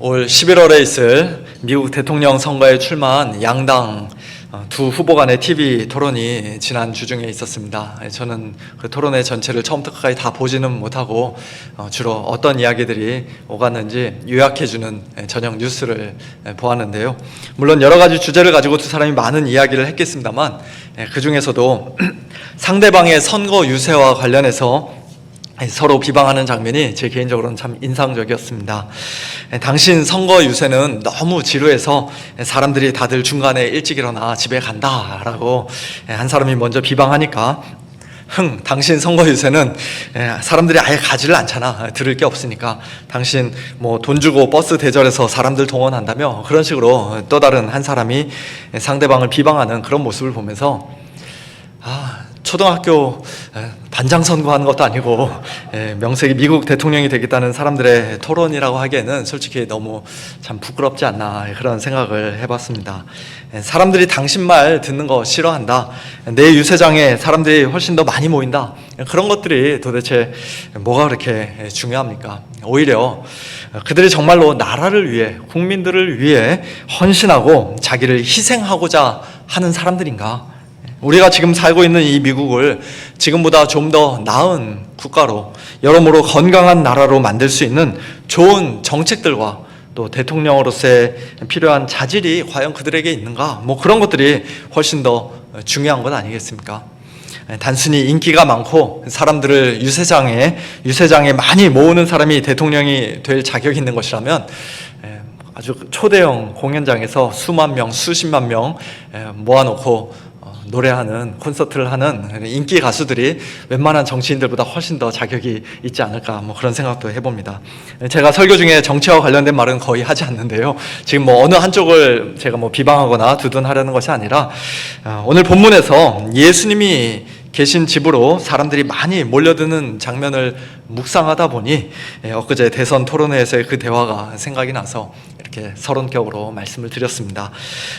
올 11월에 있을 미국 대통령 선거에 출마한 양당 두 후보 간의 TV 토론이 지난 주중에 있었습니다. 저는 그 토론회 전체를 처음부터 끝까지 다 보지는 못하고 주로 어떤 이야기들이 오갔는지 요약해주는 저녁 뉴스를 보았는데요. 물론 여러 가지 주제를 가지고 두 사람이 많은 이야기를 했겠습니다만 그 중에서도 상대방의 선거 유세와 관련해서 서로 비방하는 장면이 제 개인적으로는 참 인상적이었습니다. 당신 선거 유세는 너무 지루해서 사람들이 다들 중간에 일찍 일어나 집에 간다라고 한 사람이 먼저 비방하니까, 당신 선거 유세는 사람들이 아예 가지를 않잖아. 들을 게 없으니까. 당신 뭐 돈 주고 버스 대절해서 사람들 동원한다며, 그런 식으로 또 다른 한 사람이 상대방을 비방하는 그런 모습을 보면서 초등학교 반장 선거하는 것도 아니고 명색이 미국 대통령이 되겠다는 사람들의 토론이라고 하기에는 솔직히 너무 참 부끄럽지 않나, 그런 생각을 해봤습니다. 사람들이 당신 말 듣는 거 싫어한다, 내 유세장에 사람들이 훨씬 더 많이 모인다, 그런 것들이 도대체 뭐가 그렇게 중요합니까? 오히려 그들이 정말로 나라를 위해, 국민들을 위해 헌신하고 자기를 희생하고자 하는 사람들인가? 우리가 지금 살고 있는 이 미국을 지금보다 좀 더 나은 국가로, 여러모로 건강한 나라로 만들 수 있는 좋은 정책들과 또 대통령으로서의 필요한 자질이 과연 그들에게 있는가? 그런 것들이 훨씬 더 중요한 것 아니겠습니까? 단순히 인기가 많고 사람들을 유세장에 많이 모으는 사람이 대통령이 될 자격이 있는 것이라면 아주 초대형 공연장에서 수만 명, 수십만 명 모아놓고 노래하는, 콘서트를 하는 인기 가수들이 웬만한 정치인들보다 훨씬 더 자격이 있지 않을까, 그런 생각도 해봅니다. 제가 설교 중에 정치와 관련된 말은 거의 하지 않는데요. 지금 어느 한쪽을 제가 비방하거나 두둔하려는 것이 아니라, 오늘 본문에서 예수님이 계신 집으로 사람들이 많이 몰려드는 장면을 묵상하다 보니 엊그제 대선 토론회에서의 그 대화가 생각이 나서 이렇게 서론격으로 말씀을 드렸습니다.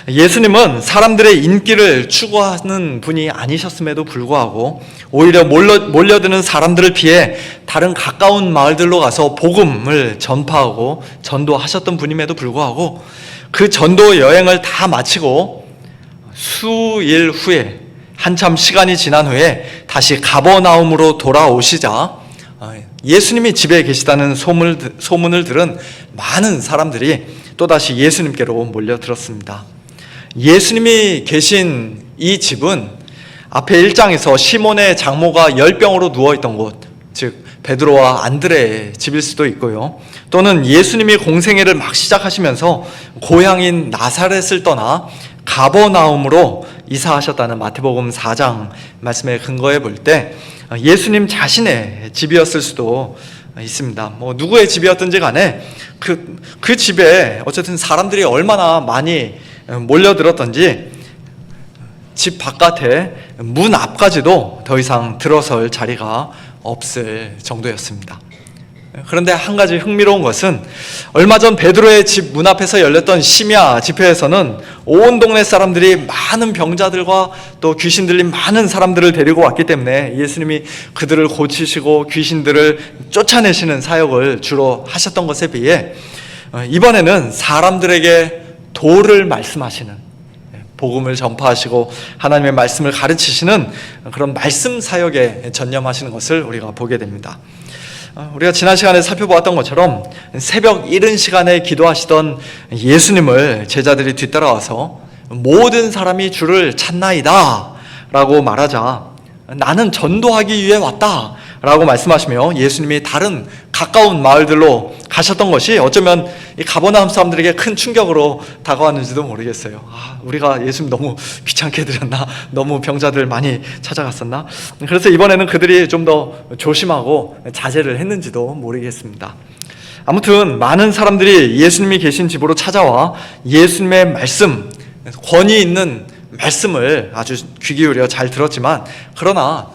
예수님은 사람들의 인기를 추구하는 분이 아니셨음에도 불구하고 오히려 몰려드는 사람들을 피해 다른 가까운 마을들로 가서 복음을 전파하고 전도하셨던 분임에도 불구하고 그 전도 여행을 다 마치고 수일 후에, 한참 시간이 지난 후에 다시 가버나움으로 돌아오시자 예수님이 집에 계시다는 소문을 들은 많은 사람들이 또다시 예수님께로 몰려들었습니다. 예수님이 계신 이 집은 앞에 1장에서 시몬의 장모가 열병으로 누워있던 곳, 즉 베드로와 안드레의 집일 수도 있고요, 또는 예수님이 공생애를 막 시작하시면서 고향인 나사렛을 떠나 가버나움으로 이사하셨다는 마태복음 4장 말씀에 근거해 볼 때 예수님 자신의 집이었을 수도 있습니다. 누구의 집이었든지 간에 그 집에 어쨌든 사람들이 얼마나 많이 몰려들었던지 집 바깥에 문 앞까지도 더 이상 들어설 자리가 없을 정도였습니다. 그런데 한 가지 흥미로운 것은 얼마 전 베드로의 집 문 앞에서 열렸던 심야 집회에서는 온 동네 사람들이 많은 병자들과 또 귀신 들린 많은 사람들을 데리고 왔기 때문에 예수님이 그들을 고치시고 귀신들을 쫓아내시는 사역을 주로 하셨던 것에 비해 이번에는 사람들에게 도를 말씀하시는, 복음을 전파하시고 하나님의 말씀을 가르치시는 그런 말씀 사역에 전념하시는 것을 우리가 보게 됩니다. 우리가 지난 시간에 살펴보았던 것처럼 새벽 이른 시간에 기도하시던 예수님을 제자들이 뒤따라와서 모든 사람이 주를 찾나이다 라고 말하자, 나는 전도하기 위해 왔다 라고 말씀하시며 예수님이 다른 가까운 마을들로 가셨던 것이 어쩌면 이 가버나움 사람들에게 큰 충격으로 다가왔는지도 모르겠어요. 우리가 예수님 너무 귀찮게 드렸나? 너무 병자들 많이 찾아갔었나? 그래서 이번에는 그들이 좀 더 조심하고 자제를 했는지도 모르겠습니다. 아무튼 많은 사람들이 예수님이 계신 집으로 찾아와 예수님의 말씀, 권위 있는 말씀을 아주 귀 기울여 잘 들었지만, 그러나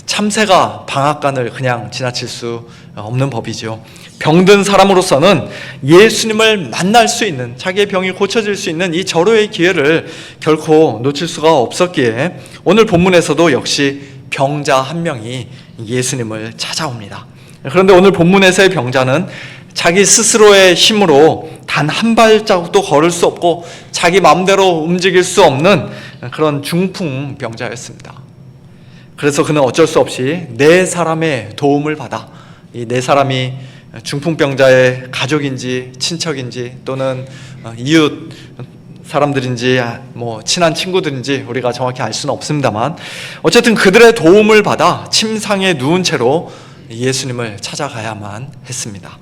참새가 방앗간을 그냥 지나칠 수 없는 법이죠. 병든 사람으로서는 예수님을 만날 수 있는, 자기의 병이 고쳐질 수 있는 이 절호의 기회를 결코 놓칠 수가 없었기에 오늘 본문에서도 역시 병자 한 명이 예수님을 찾아옵니다. 그런데 오늘 본문에서의 병자는 자기 스스로의 힘으로 단 한 발자국도 걸을 수 없고 자기 마음대로 움직일 수 없는 그런 중풍병자였습니다. 그래서 그는 어쩔 수 없이 네 사람의 도움을 받아 이 네 사람이 중풍병자의 가족인지 친척인지 또는 이웃 사람들인지 뭐 친한 친구들인지 우리가 정확히 알 수는 없습니다만 어쨌든 그들의 도움을 받아 침상에 누운 채로 예수님을 찾아가야만 했습니다.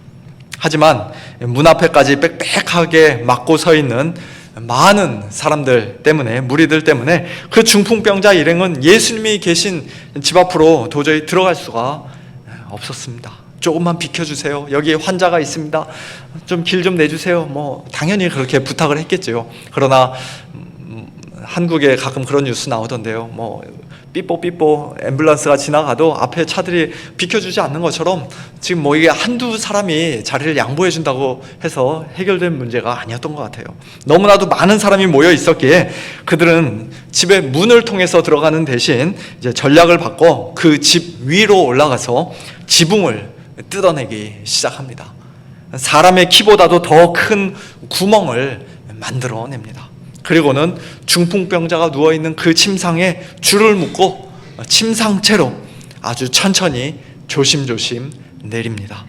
하지만 문 앞에까지 빽빽하게 막고 서 있는 많은 사람들 때문에, 무리들 때문에 그 중풍병자 일행은 예수님이 계신 집 앞으로 도저히 들어갈 수가 없었습니다. 조금만 비켜주세요. 여기 환자가 있습니다. 좀 길 좀 내주세요. 뭐 당연히 그렇게 부탁을 했겠죠. 그러나 한국에 가끔 그런 뉴스 나오던데요. 뭐 삐뽀삐뽀 앰뷸런스가 지나가도 앞에 차들이 비켜주지 않는 것처럼 지금 뭐 이게 한두 사람이 자리를 양보해 준다고 해서 해결된 문제가 아니었던 것 같아요. 너무나도 많은 사람이 모여 있었기에 그들은 집의 문을 통해서 들어가는 대신 이제 전략을 바꿔 그 집 위로 올라가서 지붕을 뜯어내기 시작합니다. 사람의 키보다도 더 큰 구멍을 만들어냅니다. 그리고는 중풍병자가 누워있는 그 침상에 줄을 묶고 침상채로 아주 천천히 조심조심 내립니다.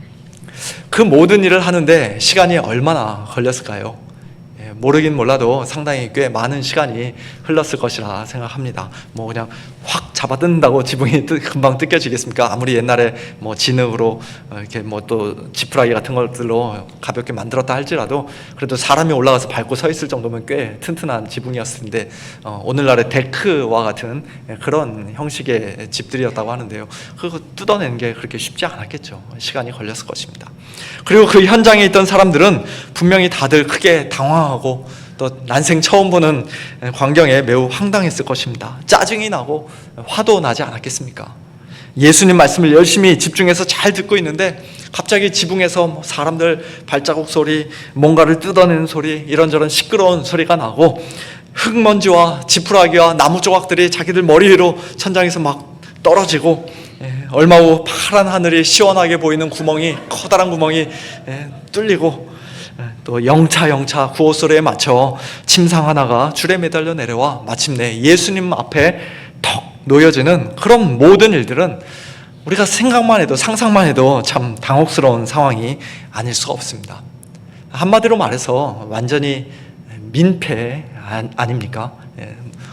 그 모든 일을 하는데 시간이 얼마나 걸렸을까요? 모르긴 몰라도 상당히 꽤 많은 시간이 흘렀을 것이라 생각합니다. 뭐 그냥 확 잡아뜯는다고 지붕이 금방 뜯겨지겠습니까? 아무리 옛날에 뭐 진흙으로 이렇게 뭐 또 지푸라기 같은 것들로 가볍게 만들었다 할지라도 그래도 사람이 올라가서 밟고 서 있을 정도면 꽤 튼튼한 지붕이었을 텐데 오늘날의 데크와 같은 그런 형식의 집들이었다고 하는데요. 그거 뜯어내는 게 그렇게 쉽지 않았겠죠. 시간이 걸렸을 것입니다. 그리고 그 현장에 있던 사람들은 분명히 다들 크게 당황하고 또 난생 처음 보는 광경에 매우 황당했을 것입니다. 짜증이 나고 화도 나지 않았겠습니까? 예수님 말씀을 열심히 집중해서 잘 듣고 있는데 갑자기 지붕에서 사람들 발자국 소리, 뭔가를 뜯어내는 소리, 이런저런 시끄러운 소리가 나고 흙먼지와 지푸라기와 나무 조각들이 자기들 머리 위로 천장에서 막 떨어지고 얼마 후 파란 하늘이 시원하게 보이는 구멍이, 커다란 구멍이 뚫리고 또 영차 구호 소리에 맞춰 침상 하나가 줄에 매달려 내려와 마침내 예수님 앞에 턱 놓여지는 그런 모든 일들은 우리가 생각만 해도, 상상만 해도 참 당혹스러운 상황이 아닐 수가 없습니다. 한마디로 말해서 완전히 민폐 아닙니까?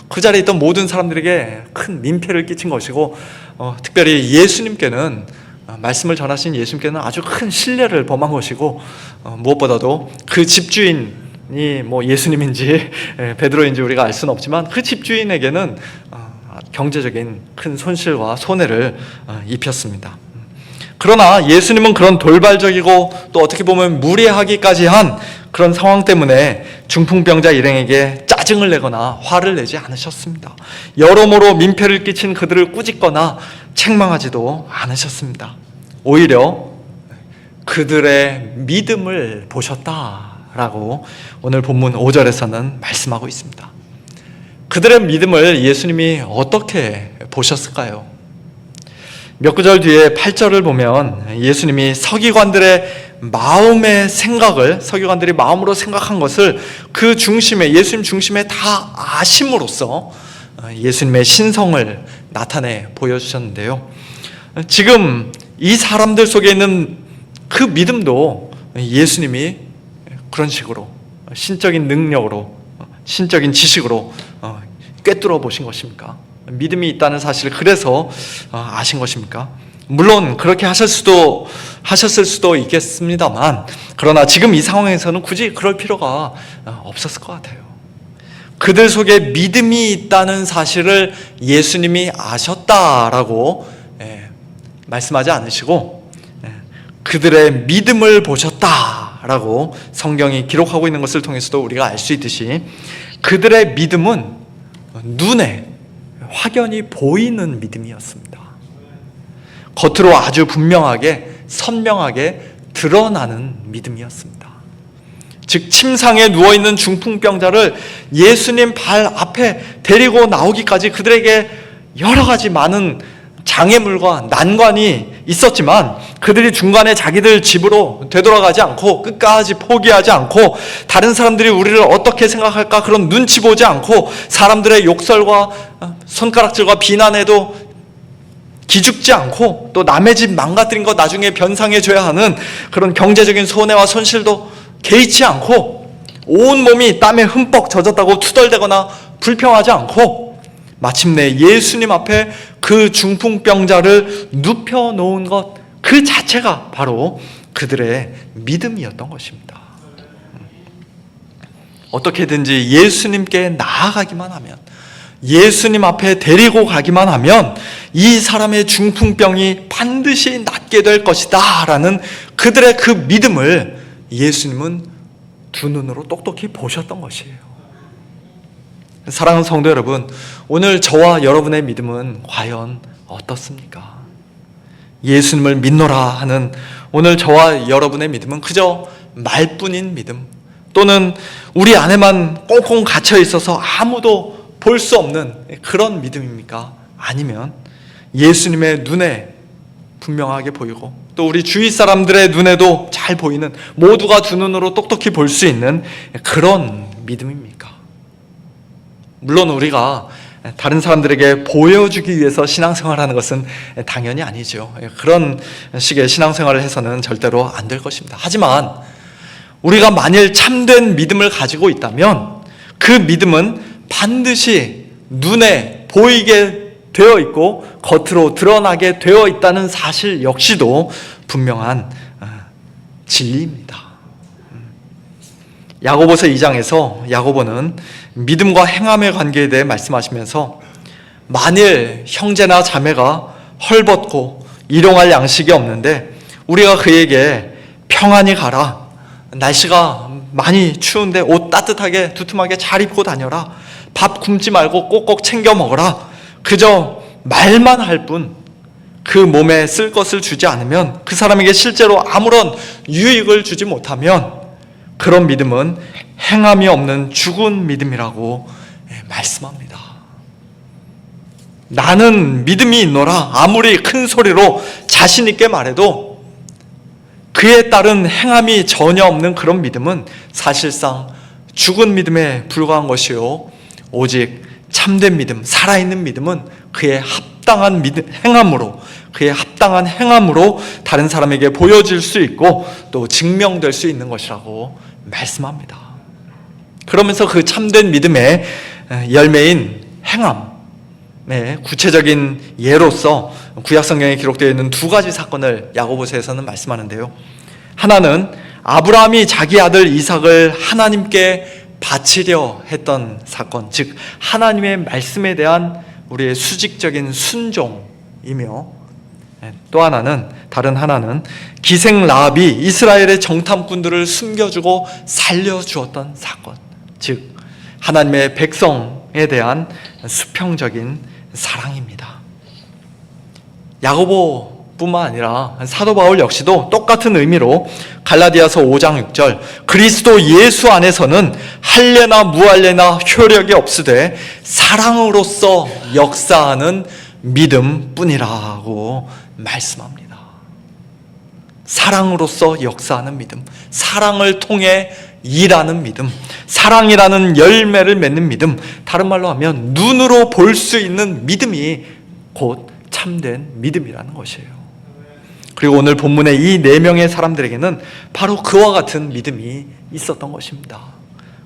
그 자리에 있던 모든 사람들에게 큰 민폐를 끼친 것이고 특별히 예수님께는, 말씀을 전하신 예수님께는 아주 큰 신뢰를 범한 것이고 무엇보다도 그 집주인이 뭐 예수님인지 베드로인지 우리가 알 수는 없지만 그 집주인에게는 경제적인 큰 손실과 손해를 입혔습니다. 그러나 예수님은 그런 돌발적이고 또 어떻게 보면 무례하기까지 한 그런 상황 때문에 중풍병자 일행에게 짜증을 내거나 화를 내지 않으셨습니다. 여러모로 민폐를 끼친 그들을 꾸짖거나 책망하지도 않으셨습니다. 오히려 그들의 믿음을 보셨다라고 오늘 본문 5절에서는 말씀하고 있습니다. 그들의 믿음을 예수님이 어떻게 보셨을까요? 몇 구절 뒤에 8절을 보면 예수님이 서기관들의 마음의 생각을, 서기관들이 마음으로 생각한 것을 그 중심에, 예수님 중심에 다 아심으로써 예수님의 신성을 나타내 보여주셨는데요. 지금 이 사람들 속에 있는 그 믿음도 예수님이 그런 식으로 신적인 능력으로, 신적인 지식으로 꿰뚫어 보신 것입니까? 믿음이 있다는 사실을 그래서 아신 것입니까? 물론 그렇게 하셨을 수도 있겠습니다만, 그러나 지금 이 상황에서는 굳이 그럴 필요가 없었을 것 같아요. 그들 속에 믿음이 있다는 사실을 예수님이 아셨다라고 말씀하지 않으시고 그들의 믿음을 보셨다라고 성경이 기록하고 있는 것을 통해서도 우리가 알 수 있듯이 그들의 믿음은 눈에 확연히 보이는 믿음이었습니다. 겉으로 아주 분명하게 선명하게 드러나는 믿음이었습니다. 즉 침상에 누워있는 중풍병자를 예수님 발 앞에 데리고 나오기까지 그들에게 여러 가지 많은 장애물과 난관이 있었지만 그들이 중간에 자기들 집으로 되돌아가지 않고 끝까지 포기하지 않고 다른 사람들이 우리를 어떻게 생각할까 그런 눈치 보지 않고 사람들의 욕설과 손가락질과 비난에도 기죽지 않고 또 남의 집 망가뜨린 거 나중에 변상해줘야 하는 그런 경제적인 손해와 손실도 개의치 않고 온 몸이 땀에 흠뻑 젖었다고 투덜대거나 불평하지 않고 마침내 예수님 앞에 그 중풍병자를 눕혀놓은 것 그 자체가 바로 그들의 믿음이었던 것입니다. 어떻게든지 예수님께 나아가기만 하면, 예수님 앞에 데리고 가기만 하면 이 사람의 중풍병이 반드시 낫게 될 것이다 라는 그들의 그 믿음을 예수님은 두 눈으로 똑똑히 보셨던 것이에요. 사랑하는 성도 여러분, 오늘 저와 여러분의 믿음은 과연 어떻습니까? 예수님을 믿노라 하는 오늘 저와 여러분의 믿음은 그저 말뿐인 믿음, 또는 우리 안에만 꽁꽁 갇혀 있어서 아무도 볼 수 없는 그런 믿음입니까? 아니면 예수님의 눈에 분명하게 보이고 또 우리 주위 사람들의 눈에도 잘 보이는, 모두가 두 눈으로 똑똑히 볼 수 있는 그런 믿음입니까? 물론 우리가 다른 사람들에게 보여주기 위해서 신앙생활하는 것은 당연히 아니죠. 그런 식의 신앙생활을 해서는 절대로 안 될 것입니다. 하지만 우리가 만일 참된 믿음을 가지고 있다면 그 믿음은 반드시 눈에 보이게 되어 있고 겉으로 드러나게 되어 있다는 사실 역시도 분명한 진리입니다. 야고보서 2장에서 야고보는 믿음과 행함의 관계에 대해 말씀하시면서 만일 형제나 자매가 헐벗고 일용할 양식이 없는데 우리가 그에게 평안히 가라, 날씨가 많이 추운데 옷 따뜻하게 두툼하게 잘 입고 다녀라, 밥 굶지 말고 꼭꼭 챙겨 먹어라, 그저 말만 할 뿐 그 몸에 쓸 것을 주지 않으면, 그 사람에게 실제로 아무런 유익을 주지 못하면 그런 믿음은 행함이 없는 죽은 믿음이라고 말씀합니다. 나는 믿음이 있노라 아무리 큰 소리로 자신 있게 말해도 그에 따른 행함이 전혀 없는 그런 믿음은 사실상 죽은 믿음에 불과한 것이요, 오직 참된 믿음, 살아있는 믿음은 그의 합당한 행함으로, 그의 합당한 행함으로 다른 사람에게 보여질 수 있고 또 증명될 수 있는 것이라고 말씀합니다. 그러면서 그 참된 믿음의 열매인 행함의 구체적인 예로서 구약성경에 기록되어 있는 두 가지 사건을 야고보서에서는 말씀하는데요. 하나는 아브라함이 자기 아들 이삭을 하나님께 바치려 했던 사건, 즉 하나님의 말씀에 대한 우리의 수직적인 순종이며, 또 하나는, 다른 하나는 기생 라합이 이스라엘의 정탐꾼들을 숨겨주고 살려주었던 사건, 즉 하나님의 백성에 대한 수평적인 사랑입니다. 야고보뿐만 아니라 사도 바울 역시도 똑같은 의미로 갈라디아서 5장 6절 그리스도 예수 안에서는 할례나 무할례나 효력이 없으되 사랑으로서 역사하는 믿음뿐이라고 말씀합니다. 사랑으로서 역사하는 믿음, 사랑을 통해 일하는 믿음, 사랑이라는 열매를 맺는 믿음, 다른 말로 하면 눈으로 볼 수 있는 믿음이 곧 참된 믿음이라는 것이에요. 그리고 오늘 본문의 이 네 명의 사람들에게는 바로 그와 같은 믿음이 있었던 것입니다.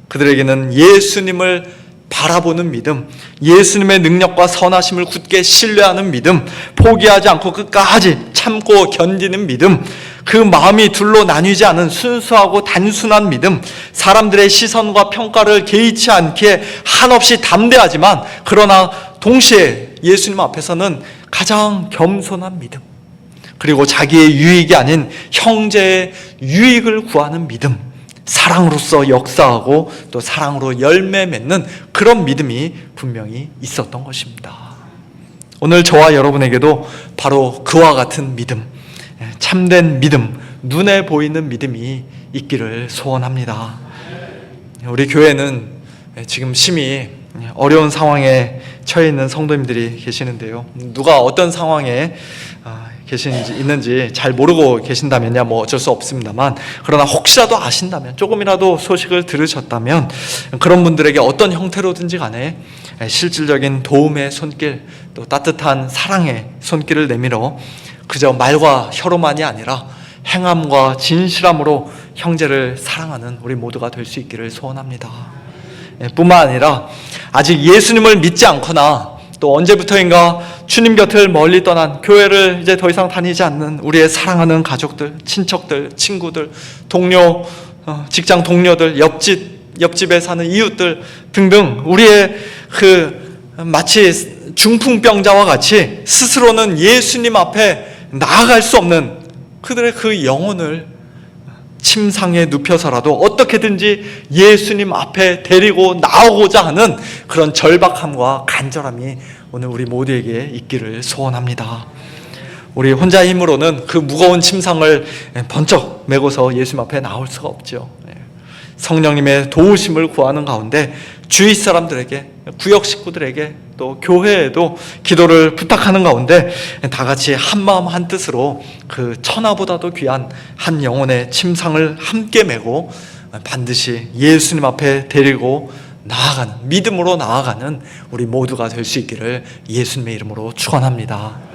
그들에게는 예수님을 바라보는 믿음, 예수님의 능력과 선하심을 굳게 신뢰하는 믿음, 포기하지 않고 끝까지 참고 견디는 믿음, 그 마음이 둘로 나뉘지 않은 순수하고 단순한 믿음, 사람들의 시선과 평가를 개의치 않기에 한없이 담대하지만 그러나 동시에 예수님 앞에서는 가장 겸손한 믿음, 그리고 자기의 유익이 아닌 형제의 유익을 구하는 믿음, 사랑으로서 역사하고 또 사랑으로 열매 맺는 그런 믿음이 분명히 있었던 것입니다. 오늘 저와 여러분에게도 바로 그와 같은 믿음, 참된 믿음, 눈에 보이는 믿음이 있기를 소원합니다. 우리 교회는 지금 심히 어려운 상황에 처해 있는 성도님들이 계시는데요. 누가 어떤 상황에 있는지 잘 모르고 계신다면야 뭐 어쩔 수 없습니다만, 그러나 혹시라도 아신다면, 조금이라도 소식을 들으셨다면 그런 분들에게 어떤 형태로든지 간에 실질적인 도움의 손길, 또 따뜻한 사랑의 손길을 내밀어 그저 말과 혀로만이 아니라 행함과 진실함으로 형제를 사랑하는 우리 모두가 될 수 있기를 소원합니다. 뿐만 아니라 아직 예수님을 믿지 않거나 또 언제부터인가 주님 곁을 멀리 떠난, 교회를 이제 더 이상 다니지 않는 우리의 사랑하는 가족들, 친척들, 친구들, 동료, 직장 동료들, 옆집에 사는 이웃들 등등, 우리의 마치 중풍병자와 같이 스스로는 예수님 앞에 나아갈 수 없는 그들의 그 영혼을 침상에 눕혀서라도 어떻게든지 예수님 앞에 데리고 나오고자 하는 그런 절박함과 간절함이 오늘 우리 모두에게 있기를 소원합니다. 우리 혼자의 힘으로는 그 무거운 침상을 번쩍 메고서 예수님 앞에 나올 수가 없죠. 성령님의 도우심을 구하는 가운데 주위 사람들에게, 구역 식구들에게, 또 교회에도 기도를 부탁하는 가운데 다 같이 한마음 한뜻으로 그 천하보다도 귀한 한 영혼의 침상을 함께 메고 반드시 예수님 앞에 데리고 나아가는, 믿음으로 나아가는 우리 모두가 될 수 있기를 예수님의 이름으로 축원합니다.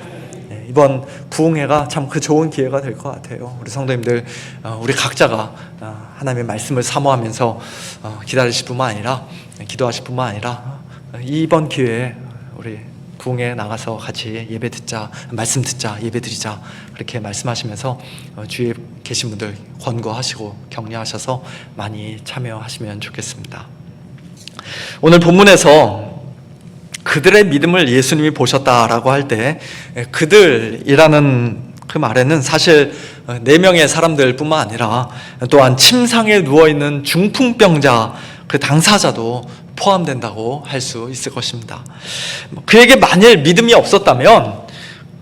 이번 부흥회가 참 그 좋은 기회가 될 것 같아요. 우리 성도님들, 우리 각자가 하나님의 말씀을 사모하면서 기다리실 뿐만 아니라, 기도하실 뿐만 아니라 이번 기회에 우리 부흥회에 나가서 같이 예배 듣자, 말씀 듣자, 예배 드리자, 그렇게 말씀하시면서 주위에 계신 분들 권고하시고 격려하셔서 많이 참여하시면 좋겠습니다. 오늘 본문에서 그들의 믿음을 예수님이 보셨다라고 할 때, 그들이라는 그 말에는 사실 4명의 사람들 뿐만 아니라 또한 침상에 누워있는 중풍병자 그 당사자도 포함된다고 할 수 있을 것입니다. 그에게 만일 믿음이 없었다면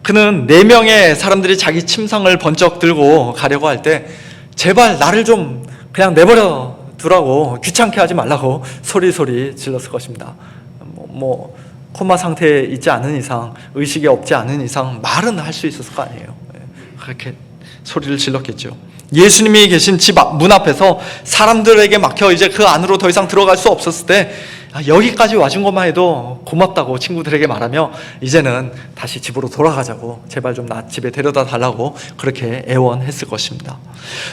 그는 4명의 사람들이 자기 침상을 번쩍 들고 가려고 할 때 제발 나를 좀 그냥 내버려 두라고, 귀찮게 하지 말라고 소리소리 질렀을 것입니다. 코마 상태에 있지 않은 이상, 의식이 없지 않은 이상 말은 할 수 있었을 거 아니에요. 그렇게 소리를 질렀겠죠. 예수님이 계신 집 문 앞에서 사람들에게 막혀 이제 그 안으로 더 이상 들어갈 수 없었을 때 여기까지 와준 것만 해도 고맙다고 친구들에게 말하며 이제는 다시 집으로 돌아가자고, 제발 좀 나 집에 데려다 달라고 그렇게 애원했을 것입니다.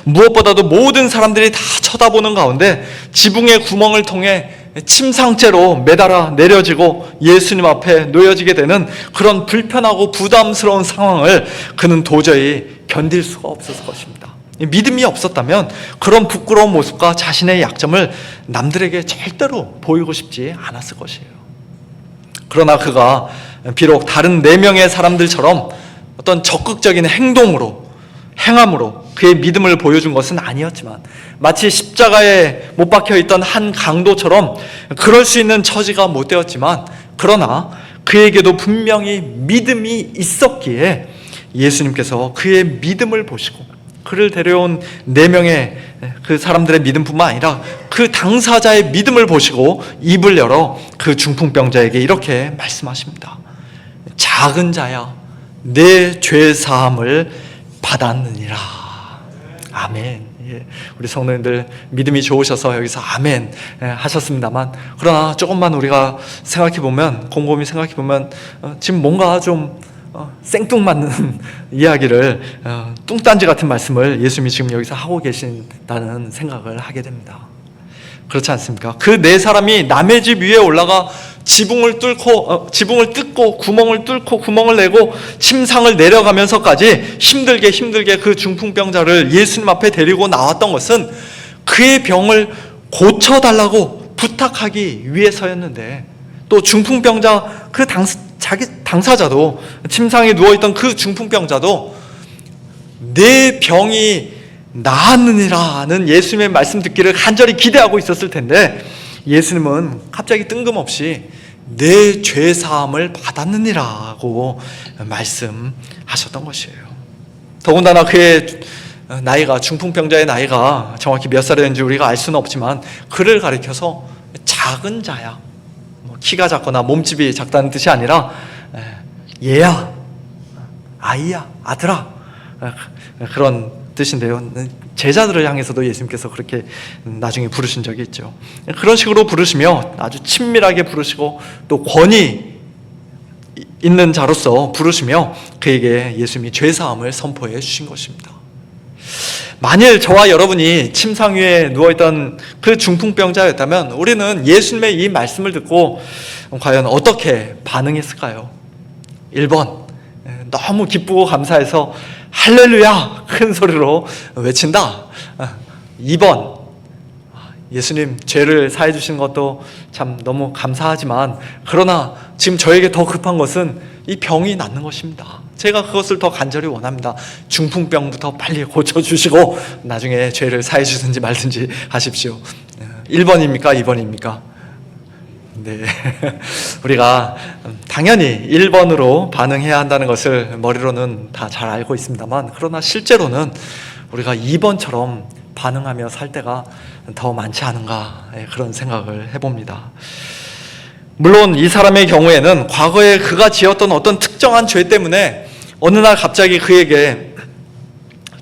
무엇보다도 모든 사람들이 다 쳐다보는 가운데 지붕의 구멍을 통해 침상째로 매달아 내려지고 예수님 앞에 놓여지게 되는 그런 불편하고 부담스러운 상황을 그는 도저히 견딜 수가 없었을 것입니다. 믿음이 없었다면 그런 부끄러운 모습과 자신의 약점을 남들에게 절대로 보이고 싶지 않았을 것이에요. 그러나 그가 비록 다른 4명의 사람들처럼 어떤 적극적인 행함으로 그의 믿음을 보여준 것은 아니었지만, 마치 십자가에 못 박혀 있던 한 강도처럼 그럴 수 있는 처지가 못 되었지만, 그러나 그에게도 분명히 믿음이 있었기에 예수님께서 그의 믿음을 보시고 그를 데려온 4명의 그 사람들의 믿음뿐만 아니라 그 당사자의 믿음을 보시고 입을 열어 그 중풍병자에게 이렇게 말씀하십니다. 작은 자야, 내 죄 사함을 받았느니라. 아멘. 우리 성도님들 믿음이 좋으셔서 여기서 아멘 하셨습니다만, 그러나 조금만 우리가 생각해보면, 곰곰이 생각해보면 지금 뭔가 좀 생뚱맞는 이야기를, 뚱딴지 같은 말씀을 예수님이 지금 여기서 하고 계신다는 생각을 하게 됩니다. 그렇지 않습니까? 그 4사람이 남의 집 위에 올라가 지붕을 뜯고 구멍을 뚫고 구멍을 내고 침상을 내려가면서까지 힘들게 그 중풍병자를 예수님 앞에 데리고 나왔던 것은 그의 병을 고쳐달라고 부탁하기 위해서였는데, 또 중풍병자 자기 당사자도, 침상에 누워있던 그 중풍병자도 내 병이 나았느니라는 예수님의 말씀 듣기를 간절히 기대하고 있었을 텐데, 예수님은 갑자기 뜬금없이 내 죄사함을 받았느니라고 말씀하셨던 것이에요. 더군다나 그의 나이가, 중풍병자의 나이가 정확히 몇 살이었는지 우리가 알 수는 없지만 그를 가리켜서 작은 자야, 키가 작거나 몸집이 작다는 뜻이 아니라 얘야, 아이야, 아들아, 그런 뜻인데요. 제자들을 향해서도 예수님께서 그렇게 나중에 부르신 적이 있죠. 그런 식으로 부르시며 아주 친밀하게 부르시고 또 권위 있는 자로서 부르시며 그에게 예수님이 죄사함을 선포해 주신 것입니다. 만일 저와 여러분이 침상 위에 누워있던 그 중풍병자였다면 우리는 예수님의 이 말씀을 듣고 과연 어떻게 반응했을까요? 1번, 너무 기쁘고 감사해서 할렐루야 큰 소리로 외친다. 2번, 예수님 죄를 사해 주신 것도 참 너무 감사하지만 그러나 지금 저에게 더 급한 것은 이 병이 낫는 것입니다. 제가 그것을 더 간절히 원합니다. 중풍병부터 빨리 고쳐주시고 나중에 죄를 사해 주든지 말든지 하십시오. 1번입니까? 2번입니까? 네. 우리가 당연히 1번으로 반응해야 한다는 것을 머리로는 다 잘 알고 있습니다만 그러나 실제로는 우리가 2번처럼 반응하며 살 때가 더 많지 않은가 그런 생각을 해봅니다. 물론 이 사람의 경우에는 과거에 그가 지었던 어떤 특정한 죄 때문에 어느 날 갑자기 그에게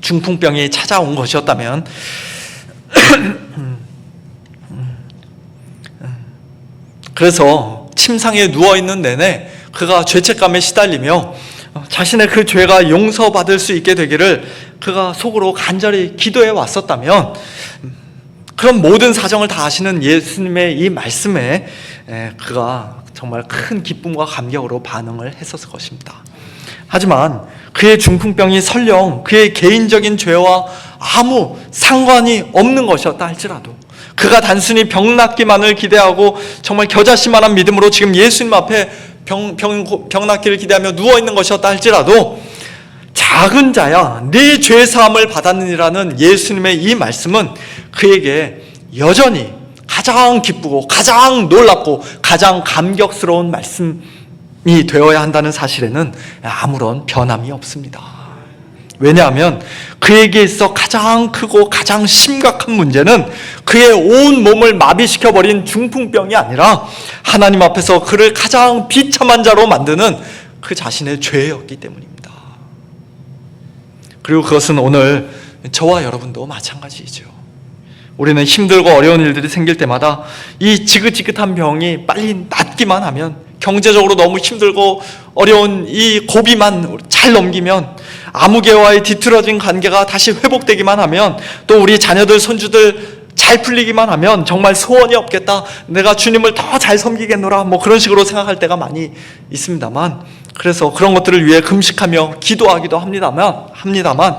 중풍병이 찾아온 것이었다면 그래서 침상에 누워있는 내내 그가 죄책감에 시달리며 자신의 그 죄가 용서받을 수 있게 되기를 그가 속으로 간절히 기도해 왔었다면 그런 모든 사정을 다 아시는 예수님의 이 말씀에 그가 정말 큰 기쁨과 감격으로 반응을 했었을 것입니다. 하지만 그의 중풍병이 설령 그의 개인적인 죄와 아무 상관이 없는 것이었다 할지라도 그가 단순히 병 낫기만을 기대하고 정말 겨자씨만한 믿음으로 지금 예수님 앞에 병 낫기를 기대하며 누워있는 것이었다 할지라도 작은 자야 네 죄사함을 받았느니라는 예수님의 이 말씀은 그에게 여전히 가장 기쁘고 가장 놀랍고 가장 감격스러운 말씀이 되어야 한다는 사실에는 아무런 변함이 없습니다. 왜냐하면 그에게 있어 가장 크고 가장 심각한 문제는 그의 온 몸을 마비시켜버린 중풍병이 아니라 하나님 앞에서 그를 가장 비참한 자로 만드는 그 자신의 죄였기 때문입니다. 그리고 그것은 오늘 저와 여러분도 마찬가지이죠. 우리는 힘들고 어려운 일들이 생길 때마다 이 지긋지긋한 병이 빨리 낫기만 하면, 경제적으로 너무 힘들고 어려운 이 고비만 잘 넘기면, 아무개와의 뒤틀어진 관계가 다시 회복되기만 하면, 또 우리 자녀들 손주들 잘 풀리기만 하면 정말 소원이 없겠다, 내가 주님을 더 잘 섬기겠노라, 뭐 그런 식으로 생각할 때가 많이 있습니다만, 그래서 그런 것들을 위해 금식하며 기도하기도 합니다만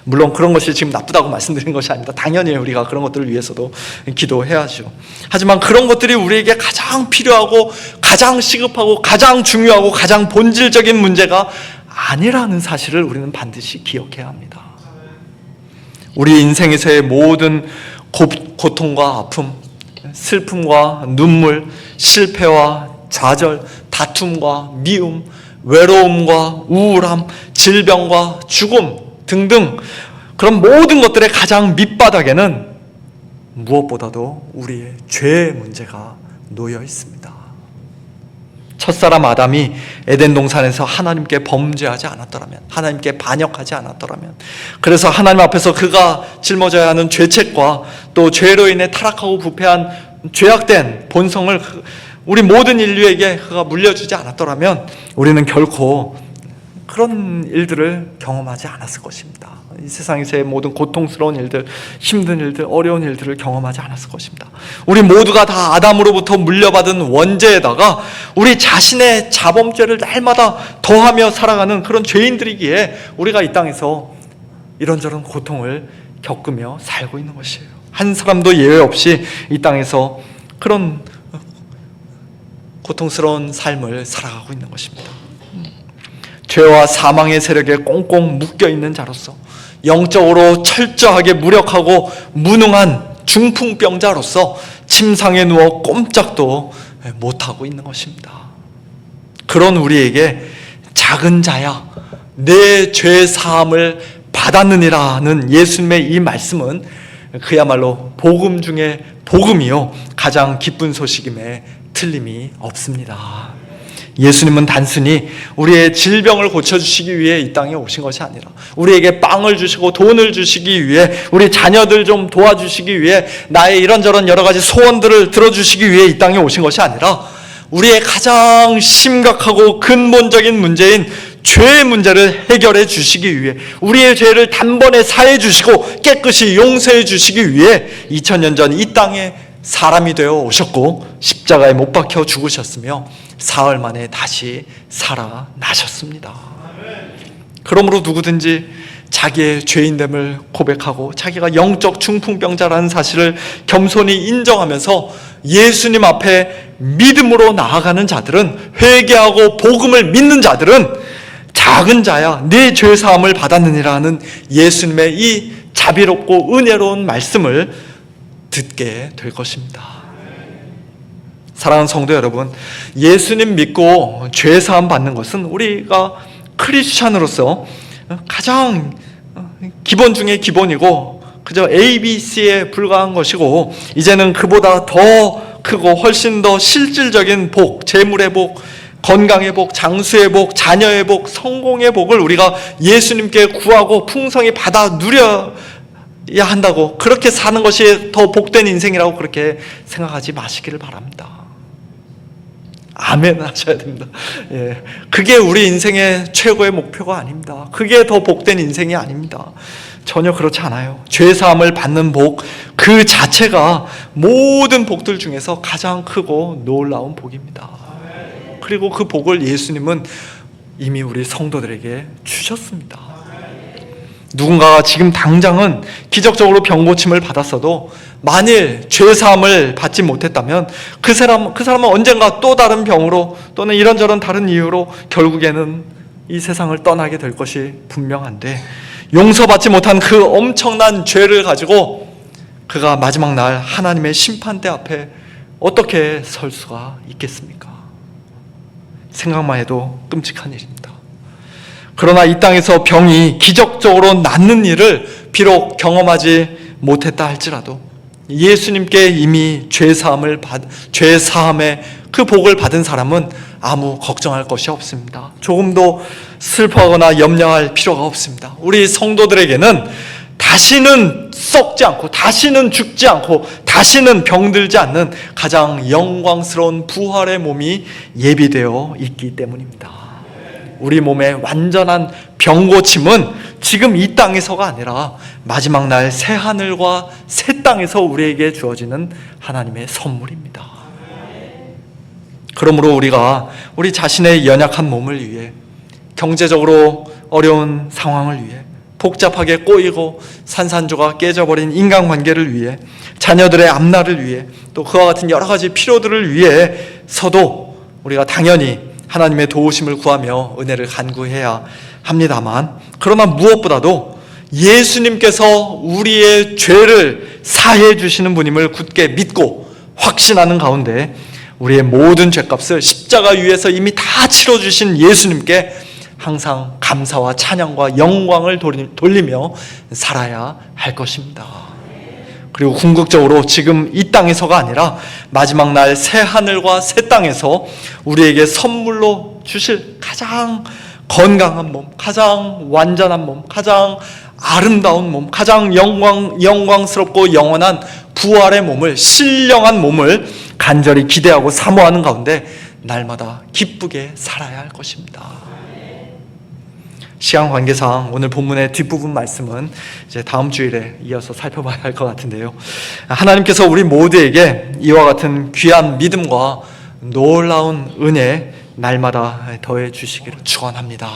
물론 그런 것이 지금 나쁘다고 말씀드린 것이 아닙니다. 당연히 우리가 그런 것들을 위해서도 기도해야죠. 하지만 그런 것들이 우리에게 가장 필요하고 가장 시급하고 가장 중요하고 가장 본질적인 문제가 아니라는 사실을 우리는 반드시 기억해야 합니다. 우리 인생에서의 모든 고통과 아픔, 슬픔과 눈물, 실패와 좌절, 다툼과 미움, 외로움과 우울함, 질병과 죽음 등등, 그런 모든 것들의 가장 밑바닥에는 무엇보다도 우리의 죄의 문제가 놓여 있습니다. 첫사람 아담이 에덴 동산에서 하나님께 범죄하지 않았더라면, 하나님께 반역하지 않았더라면, 그래서 하나님 앞에서 그가 짊어져야 하는 죄책과 또 죄로 인해 타락하고 부패한 죄악된 본성을 우리 모든 인류에게 그가 물려주지 않았더라면 우리는 결코 그런 일들을 경험하지 않았을 것입니다. 이 세상에서의 모든 고통스러운 일들, 힘든 일들, 어려운 일들을 경험하지 않았을 것입니다. 우리 모두가 다 아담으로부터 물려받은 원죄에다가 우리 자신의 자범죄를 날마다 더하며 살아가는 그런 죄인들이기에 우리가 이 땅에서 이런저런 고통을 겪으며 살고 있는 것이에요. 한 사람도 예외 없이 이 땅에서 그런 고통스러운 삶을 살아가고 있는 것입니다. 죄와 사망의 세력에 꽁꽁 묶여있는 자로서, 영적으로 철저하게 무력하고 무능한 중풍병자로서 침상에 누워 꼼짝도 못하고 있는 것입니다. 그런 우리에게 작은 자야 내 죄 사함을 받았느니라는 예수님의 이 말씀은 그야말로 복음 중에 복음이요 가장 기쁜 소식임에 틀림이 없습니다. 예수님은 단순히 우리의 질병을 고쳐주시기 위해 이 땅에 오신 것이 아니라 우리에게 빵을 주시고 돈을 주시기 위해 우리 자녀들 좀 도와주시기 위해 나의 이런저런 여러 가지 소원들을 들어주시기 위해 이 땅에 오신 것이 아니라 우리의 가장 심각하고 근본적인 문제인 죄의 문제를 해결해 주시기 위해 우리의 죄를 단번에 사해 주시고 깨끗이 용서해 주시기 위해 2000년 전 이 땅에 사람이 되어 오셨고 십자가에 못 박혀 죽으셨으며 사흘 만에 다시 살아나셨습니다. 그러므로 누구든지 자기의 죄인됨을 고백하고 자기가 영적 중풍병자라는 사실을 겸손히 인정하면서 예수님 앞에 믿음으로 나아가는 자들은, 회개하고 복음을 믿는 자들은 작은 자야 네 죄사함을 받았느니라는 예수님의 이 자비롭고 은혜로운 말씀을 듣게 될 것입니다. 사랑하는 성도 여러분, 예수님 믿고 죄사함 받는 것은 우리가 크리스찬으로서 가장 기본 중에 기본이고 그저 ABC에 불과한 것이고, 이제는 그보다 더 크고 훨씬 더 실질적인 복, 재물의 복, 건강의 복, 장수의 복, 자녀의 복, 성공의 복을 우리가 예수님께 구하고 풍성히 받아 누려야 한다고, 그렇게 사는 것이 더 복된 인생이라고 그렇게 생각하지 마시기를 바랍니다. 아멘 하셔야 됩니다. 예, 그게 우리 인생의 최고의 목표가 아닙니다. 그게 더 복된 인생이 아닙니다. 전혀 그렇지 않아요. 죄사함을 받는 복 그 자체가 모든 복들 중에서 가장 크고 놀라운 복입니다. 그리고 그 복을 예수님은 이미 우리 성도들에게 주셨습니다. 누군가가 지금 당장은 기적적으로 병 고침을 받았어도 만일 죄사함을 받지 못했다면 그 사람은 언젠가 또 다른 병으로 또는 이런저런 다른 이유로 결국에는 이 세상을 떠나게 될 것이 분명한데, 용서받지 못한 그 엄청난 죄를 가지고 그가 마지막 날 하나님의 심판대 앞에 어떻게 설 수가 있겠습니까? 생각만 해도 끔찍한 일입니다. 그러나 이 땅에서 병이 기적적으로 낫는 일을 비록 경험하지 못했다 할지라도 예수님께 이미 죄사함의 그 복을 받은 사람은 아무 걱정할 것이 없습니다. 조금도 슬퍼하거나 염려할 필요가 없습니다. 우리 성도들에게는 다시는 썩지 않고 다시는 죽지 않고 다시는 병들지 않는 가장 영광스러운 부활의 몸이 예비되어 있기 때문입니다. 우리 몸의 완전한 병고침은 지금 이 땅에서가 아니라 마지막 날 새 하늘과 새 땅에서 우리에게 주어지는 하나님의 선물입니다. 그러므로 우리가 우리 자신의 연약한 몸을 위해, 경제적으로 어려운 상황을 위해, 복잡하게 꼬이고 산산조각 깨져버린 인간관계를 위해, 자녀들의 앞날을 위해, 또 그와 같은 여러 가지 필요들을 위해서도 우리가 당연히 하나님의 도우심을 구하며 은혜를 간구해야 합니다만, 그러나 무엇보다도 예수님께서 우리의 죄를 사해 주시는 분임을 굳게 믿고 확신하는 가운데 우리의 모든 죄값을 십자가 위에서 이미 다 치러주신 예수님께 항상 감사와 찬양과 영광을 돌리며 살아야 할 것입니다. 그리고 궁극적으로 지금 이 땅에서가 아니라 마지막 날 새 하늘과 새 땅에서 우리에게 선물로 주실 가장 건강한 몸, 가장 완전한 몸, 가장 아름다운 몸, 가장 영광스럽고 영원한 부활의 몸을, 신령한 몸을 간절히 기대하고 사모하는 가운데 날마다 기쁘게 살아야 할 것입니다. 시간 관계상 오늘 본문의 뒷부분 말씀은 이제 다음 주일에 이어서 살펴봐야 할 것 같은데요. 하나님께서 우리 모두에게 이와 같은 귀한 믿음과 놀라운 은혜 날마다 더해 주시기를 축원합니다.